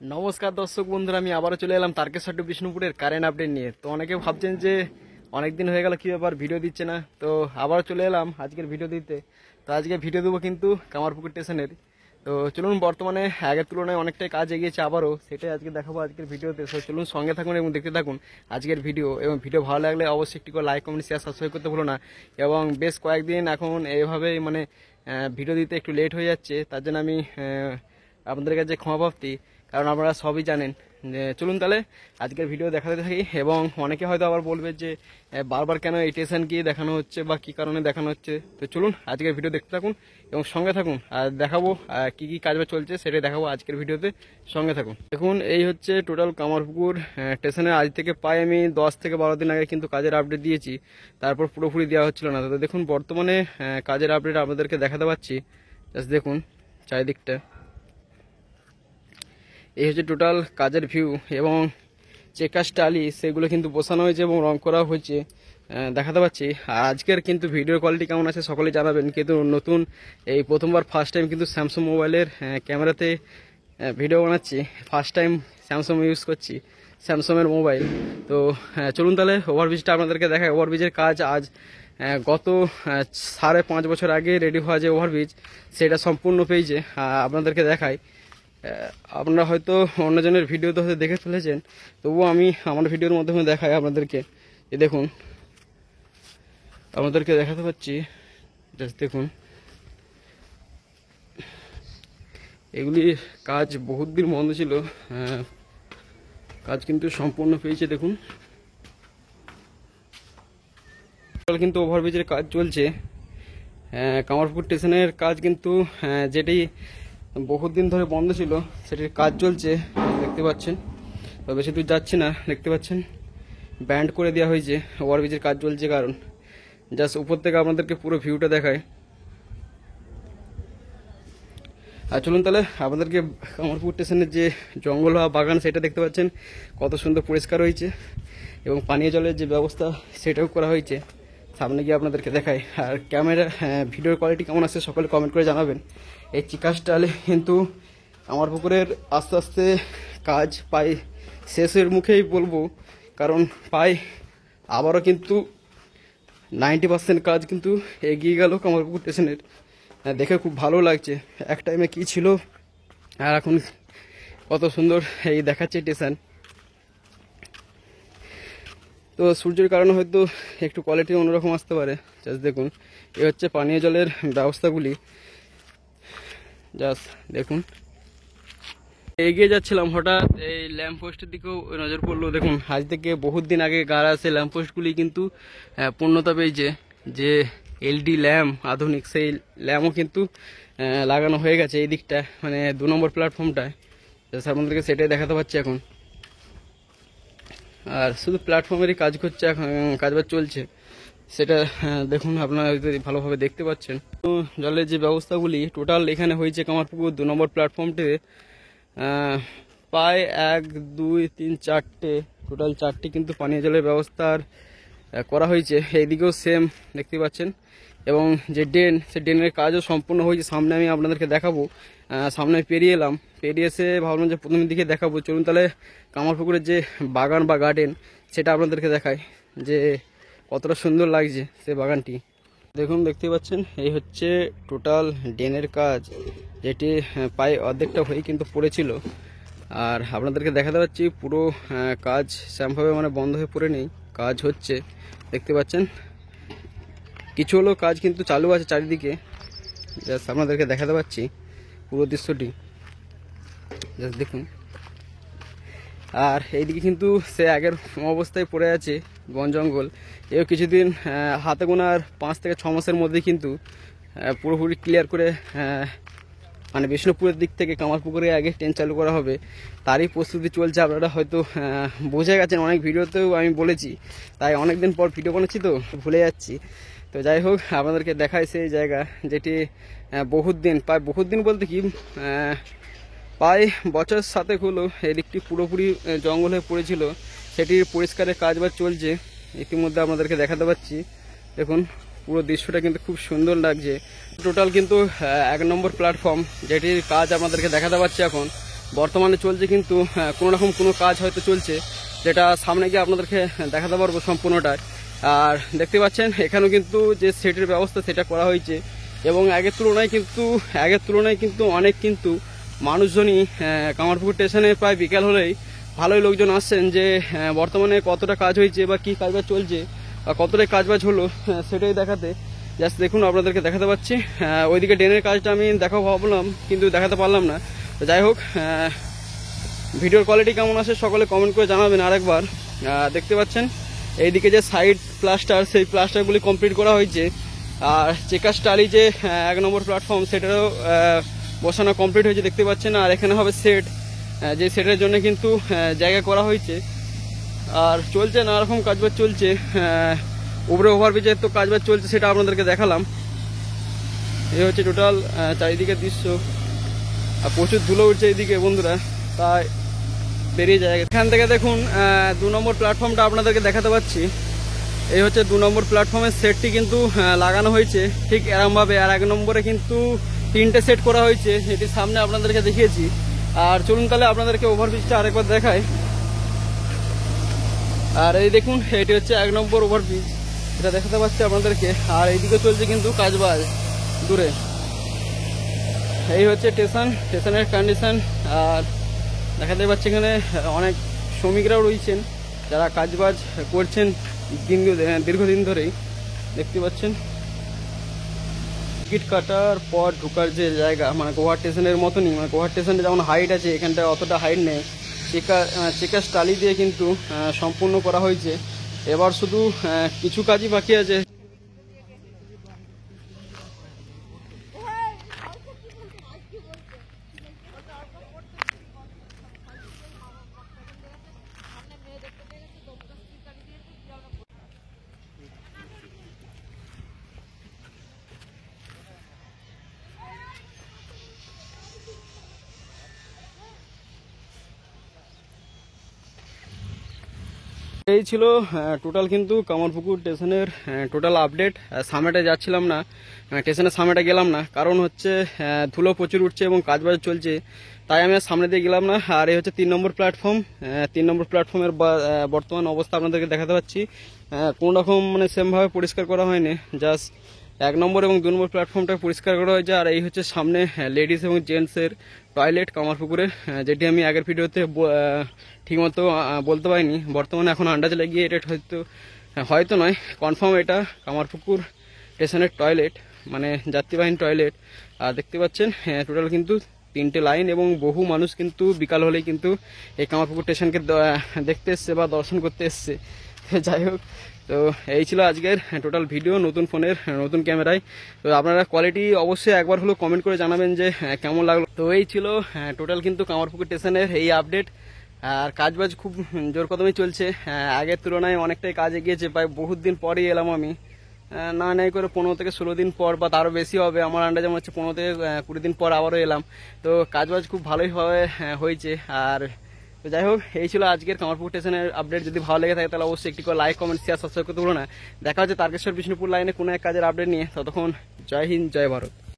নমস্কার দর্শক বন্ধুরা, আমি আবারও চলে এলাম তারকেশ্বর টু বিষ্ণুপুরের কারেন্ট আপডেট নিয়ে। তো অনেকে ভাবছেন যে অনেকদিন হয়ে গেল কি ব্যাপার, ভিডিও দিচ্ছে না। তো আবারও চলে এলাম আজকের ভিডিও দিতে। তো আজকে ভিডিও দেবো কিন্তু কামারপুকুর স্টেশনের। তো চলুন, বর্তমানে আগের তুলনায় অনেকটাই কাজ এগিয়েছে আবারও, সেটাই আজকে দেখাবো আজকের ভিডিওতে। তো চলুন সঙ্গে থাকুন এবং দেখতে থাকুন আজকের ভিডিও। এবং ভিডিও ভালো লাগলে অবশ্যই একটি করে লাইক, কমেন্ট, শেয়ার, সাবস্ক্রাইব করতে ভুলো না। এবং বেশ কয়েকদিন এখন এইভাবেই ভিডিও দিতে একটু লেট হয়ে যাচ্ছে, তার জন্য আমি আপনাদের কাছে ক্ষমা প্রার্থী, কারণ আপনারা সবই জানেন। চলুন তাহলে আজকের ভিডিও দেখাতে থাকি। এবং অনেকে হয়তো আবার বলবে যে বারবার কেন এই স্টেশন গিয়ে দেখানো হচ্ছে বা কী কারণে দেখানো হচ্ছে। তো চলুন আজকের ভিডিও দেখতে থাকুন এবং সঙ্গে থাকুন, আর দেখাবো কি কি কাজ চলছে সেটাই দেখাবো আজকের ভিডিওতে। সঙ্গে থাকুন। দেখুন, এই হচ্ছে টোটাল কামারপুকুর স্টেশনে। আজ থেকে প্রায় আমি 10 থেকে 12 দিন আগে কিন্তু কাজের আপডেট দিয়েছি, তারপর পুরোপুরি দেওয়া হচ্ছিল না। তো দেখুন বর্তমানে কাজের আপডেট আপনাদেরকে দেখাতে পাচ্ছি। জাস্ট দেখুন চারিদিকটা, এই হচ্ছে টোটাল কাজের ভিউ। এবং চেকার টালি সেগুলো কিন্তু বসানো হয়েছে এবং রং করা হয়েছে, দেখাতে পাচ্ছি। আর আজকের কিন্তু ভিডিও কোয়ালিটি কেমন আছে সকলেই জানাবেন। কিন্তু নতুন এই প্রথমবার ফার্স্ট টাইম কিন্তু স্যামসাং মোবাইলের ক্যামেরাতে ভিডিও বানাচ্ছি, ফার্স্ট টাইম স্যামসাং ইউজ করছি, স্যামসাংয়ের মোবাইল। তো চলুন তাহলে ওভারব্রিজটা আপনাদেরকে দেখাই। ওভারব্রিজের কাজ আজ গত 5.5 বছর আগে রেডি হওয়া যে ওভারব্রিজ, সেটা সম্পূর্ণ পেয়েছে, আপনাদেরকে দেখাই। আপনারা হয়তো অন্যজনের ভিডিওতে হয়তো দেখে ফেলেছেন, তবুও আমি আমার ভিডিওর মাধ্যমে দেখাই আপনাদেরকে। এই দেখুন, আপনাদেরকে দেখাতে পাচ্ছি। জাস্ট দেখুন, এগুলি কাজ বহুত দিন বন্ধ ছিল, কাজ কিন্তু সম্পূর্ণ পেয়েছে। দেখুন কিন্তু ওভারব্রিজের কাজ চলছে। কামারপুকুর স্টেশনের কাজ কিন্তু যেটি বহুত দিন ধরে বন্ধ ছিল সেটির কাজ চলছে, দেখতে পাচ্ছেন। তো বেশি দূর যাচ্ছি না, দেখতে পাচ্ছেন ব্যান্ড করে দেওয়া হয়েছে, ওভারব্রিজের কাজ চলছে। কারণ জাস্ট উপর থেকে আপনাদেরকে পুরো ভিউটা দেখায়। আর চলুন তাহলে আপনাদেরকে কামারপুকুর স্টেশনের যে জঙ্গল বা বাগান সেটা দেখতে পাচ্ছেন, কত সুন্দর পরিষ্কার হয়েছে। এবং পানীয় জলের যে ব্যবস্থা সেটাও করা হয়েছে, সামনে গিয়ে আপনাদেরকে দেখাই। আর ক্যামেরা ভিডিওর কোয়ালিটি কেমন আছে সকলে কমেন্ট করে জানাবেন। এই চিকা স্টাইলে কিন্তু আমার পুকুরের আস্তে আস্তে কাজ প্রায় শেষের মুখেই বলবো, কারণ প্রায় আবারও কিন্তু 90% কাজ কিন্তু এগিয়ে গেল কামারপুকুর স্টেশনের। দেখে খুব ভালো লাগছে, এক টাইমে কী ছিল আর এখন কত সুন্দর এই দেখাচ্ছে স্টেশন। তো সূর্যের কারণে হয়তো একটু কোয়ালিটি অন্যরকম আসতে পারে। জাস্ট দেখুন, এ হচ্ছে পানীয় জলের ব্যবস্থাগুলি। জাস্ট দেখুন, এগিয়ে যাচ্ছিলাম, হঠাৎ এই ল্যাম্পপোস্টের দিকেও নজর পড়লো। দেখুন, আজ থেকে বহুত দিন আগে গাড়া আছে ল্যাম্পপোস্টগুলি কিন্তু পূর্ণতা পেয়েছে। যে এলডি ল্যাম্প আধুনিক, সেই ল্যাম্পও কিন্তু লাগানো হয়ে গেছে এই দিকটা, 2 নম্বর প্ল্যাটফর্মটায়। আপনাদেরকে সেটাই দেখাতে পাচ্ছি এখন। আর শুধু প্ল্যাটফর্মেরই কাজ করছে, এখন কাজবাজ চলছে, সেটা দেখুন আপনারা যদি ভালোভাবে দেখতে পাচ্ছেন। তো জলের যে ব্যবস্থাগুলি টোটাল এখানে হয়েছে কামারপুকুর 2 নম্বর প্ল্যাটফর্মটিতে প্রায় 1, 2, 3, 4টে, টোটাল 4টি কিন্তু পানীয় জলের ব্যবস্থার করা হয়েছে। এইদিকেও সেম দেখতে পাচ্ছেন। এবং যে ড্রেন, সে ড্রেনের কাজও সম্পূর্ণ হয়েছে। সামনে আমি আপনাদেরকে দেখাবো। সামনে পেরিয়ে এলাম, পেরিয়ে এসে ভাবলাম যে প্রথমের দিকে দেখাবো। চলুন তাহলে কামারপুকুরের যে বাগান বা গার্ডেন সেটা আপনাদেরকে দেখাই, যে কতটা সুন্দর লাগছে সে বাগানটি। দেখুন, দেখতে পাচ্ছেন এই হচ্ছে টোটাল ড্রেনের কাজ, যেটি প্রায় অর্ধেকটা হয়ে কিন্তু পড়েছিল। আর আপনাদেরকে দেখাতে পাচ্ছি পুরো কাজ সেমভাবে বন্ধ হয়ে পড়ে নেই, কাজ হচ্ছে, দেখতে পাচ্ছেন। কিছু হলেও কাজ কিন্তু চালু আছে চারিদিকে। জাস্ট আপনাদেরকে দেখাতে পাচ্ছি পুরো দৃশ্যটি, জাস্ট দেখুন। আর এইদিকে কিন্তু সে আগের অবস্থায় পড়ে আছে বন জঙ্গল। এও কিছুদিন হাতে গোনার 5 থেকে 6 মাসের মধ্যে কিন্তু পুরোপুরি ক্লিয়ার করে বিষ্ণুপুরের দিক থেকে কামারপুকুরে আগে ট্রেন চালু করা হবে, তারই প্রস্তুতি চলছে। আপনারা হয়তো বুঝে গেছেন, অনেক ভিডিওতেও আমি বলেছি, তাই অনেক দিন পর ভিডিও বানাচ্ছি তো ভুলে যাচ্ছি। তো যাই হোক, আপনাদেরকে দেখায় সেই জায়গা যেটি প্রায় বহুত দিন বলতে কি প্রায় বছর 7 হলো এদিকটি পুরোপুরি জঙ্গল হয়ে পড়েছিল, সেটির পরিষ্কারের কাজবাজ চলছে। ইতিমধ্যে আপনাদেরকে দেখাতে পাচ্ছি, দেখুন পুরো দৃশ্যটা কিন্তু খুব সুন্দর লাগছে। টোটাল কিন্তু 1 নম্বর প্ল্যাটফর্ম, যেটির কাজ আপনাদেরকে দেখাতে পাচ্ছি এখন। বর্তমানে চলছে কিন্তু কোনো রকম কোনো কাজ হয়তো চলছে, যেটা সামনে গিয়ে আপনাদেরকে দেখাতে পারবো সম্পূর্ণটাই। আর দেখতে পাচ্ছেন এখানেও কিন্তু যে সেটের ব্যবস্থা সেটা করা হয়েছে, এবং আগের তুলনায় কিন্তু অনেক কিন্তু মানুষজনই কামারপুকুর স্টেশনে প্রায় বিকেল হলেই ভালোই লোকজন আসছেন যে বর্তমানে কতটা কাজ হয়েছে বা কী কাজবাজ চলছে বা কতটাই কাজবাজ হলো সেটাই দেখাতে। জাস্ট দেখুন, আপনাদেরকে দেখাতে পাচ্ছি। ওইদিকে ড্রেনের কাজটা আমি দেখাবো ভাবলাম, কিন্তু দেখাতে পারলাম না। তো যাই হোক, ভিডিওর কোয়ালিটি কেমন আসে সকলে কমেন্ট করে জানাবেন আরেকবার। দেখতে পাচ্ছেন এইদিকে যে সাইড প্লাস্টার, সেই প্লাস্টারগুলি কমপ্লিট করা হয়েছে। আর চেকার স্টালি যে 1 নম্বর প্ল্যাটফর্ম সেটারও বসানো কমপ্লিট হয়েছে দেখতে পাচ্ছেন। আর এখানে হবে সেট, যে সেটের জন্য কিন্তু জায়গা করা হয়েছে। আর চলছে নানা রকম কাজবাজ চলছে। উপরে ওভারব্রিজের তো কাজবাজ চলছে, সেটা আপনাদেরকে দেখালাম। এই হচ্ছে টোটাল চারিদিকের দৃশ্য। আর প্রচুর ধুলো উঠছে এইদিকে বন্ধুরা, তাই বেরিয়ে যায়। এখান থেকে দেখুন 2 নম্বর প্ল্যাটফর্মটা আপনাদেরকে দেখাতে পাচ্ছি। এই হচ্ছে 2 নম্বর প্ল্যাটফর্মের সেটটি কিন্তু লাগানো হয়েছে ঠিক এরমভাবে। আর 1 নম্বরে কিন্তু 3টে সেট করা হয়েছে, এটি সামনে আপনাদেরকে দেখিয়েছি। আর চলুন তাহলে আপনাদেরকে ওভারব্রিজটা আরেকবার দেখাই। আর এই দেখুন, এটি হচ্ছে 1 নম্বর ওভারব্রিজ, এটা দেখাতে পাচ্ছি আপনাদেরকে। আর এইদিকে চলছে কিন্তু কাজবাজ দূরে। এই হচ্ছে স্টেশনের কন্ডিশন। আর দেখাতে পাচ্ছি এখানে অনেক শ্রমিকরাও রয়েছেন যারা কাজবাজ করছেন দীর্ঘদিন ধরেই। দেখতে পাচ্ছেন টিকিট কাটার পর ঢোকার যে জায়গা, মানে গোয়া স্টেশনের মতনই, মানে গোয়া স্টেশনে যেমন হাইট আছে এখানটায় অতটা হাইট নেই। চেকার স্টালি দিয়ে কিন্তু সম্পূর্ণ করা হয়েছে। এবার শুধু কিছু কাজই বাকি আছে। এই ছিল টোটাল কিন্তু কামারপুকুর স্টেশনের টোটাল আপডেট। সামনেটা যাচ্ছিলাম না, স্টেশনের সামনেটা গেলাম না, কারণ হচ্ছে ধুলো প্রচুর উঠছে এবং কাজবাজ চলছে, তাই আমি আর সামনে দিয়ে গেলাম না। আর এই হচ্ছে 3 নম্বর প্ল্যাটফর্ম। 3 নম্বর প্ল্যাটফর্মের বর্তমান অবস্থা আপনাদেরকে দেখাতে পাচ্ছি। কোনো রকম মানে সেমভাবে পরিষ্কার করা হয়নি, জাস্ট 1 নম্বর এবং 2 নম্বর প্ল্যাটফর্মটা পরিষ্কার করা হয়েছে। আর এই হচ্ছে সামনে লেডিস এবং জেন্টসের টয়লেট কামারপুকুরে, যেটি আমি আগের ভিডিওতে ঠিকমতো বলতে পারিনি। বর্তমানে এখন আন্দাজ লাগিয়ে এটা হয়তো নয়, কনফার্ম এটা কামারপুকুর স্টেশনের টয়লেট, মানে যাত্রীবাহী টয়লেট। আর দেখতে পাচ্ছেন টোটাল কিন্তু 3টে লাইন, এবং বহু মানুষ কিন্তু বিকাল হলেই কিন্তু এই কামারপুকুর স্টেশনকে দেখতে এসছে বা দর্শন করতে এসছে। যাই হোক, তো এই ছিল আজকের টোটাল ভিডিও নতুন ফোনের নতুন ক্যামেরায়। তো আপনারা কোয়ালিটি অবশ্যই একবার হলেও কমেন্ট করে জানাবেন যে কেমন লাগলো। তো এই ছিল টোটাল কিন্তু কামারপুকুর স্টেশনের এই আপডেট। আর কাজবাজ খুব জোর কদমে চলছে, আগের তুলনায় অনেকটাই কাজ এগিয়েছে। প্রায় বহুত দিন পরেই এলাম আমি, না নাই করে 15 থেকে 16 দিন পর, বা তারও বেশি হবে আমার আন্দাজে মনে হচ্ছে। 15 থেকে 20 দিন পর আবারও এলাম। তো কাজবাজ খুব ভালোইভাবে হয়েছে। আর তো যাই হোক, এই ছিল আজকের কামারপুকুর স্টেশনের আপডেট। যদি ভালো লেগে থাকে তাহলে অবশ্যই একটি করে লাইক, কমেন্ট, শেয়ার, সাবস্ক্রাইব করতে ভুলো না। দেখা হচ্ছে তারকেশ্বর বিষ্ণুপুর লাইনে কোনো এক কাজের আপডেট নিয়ে। ততক্ষণ জয় হিন্দ, জয় ভারত।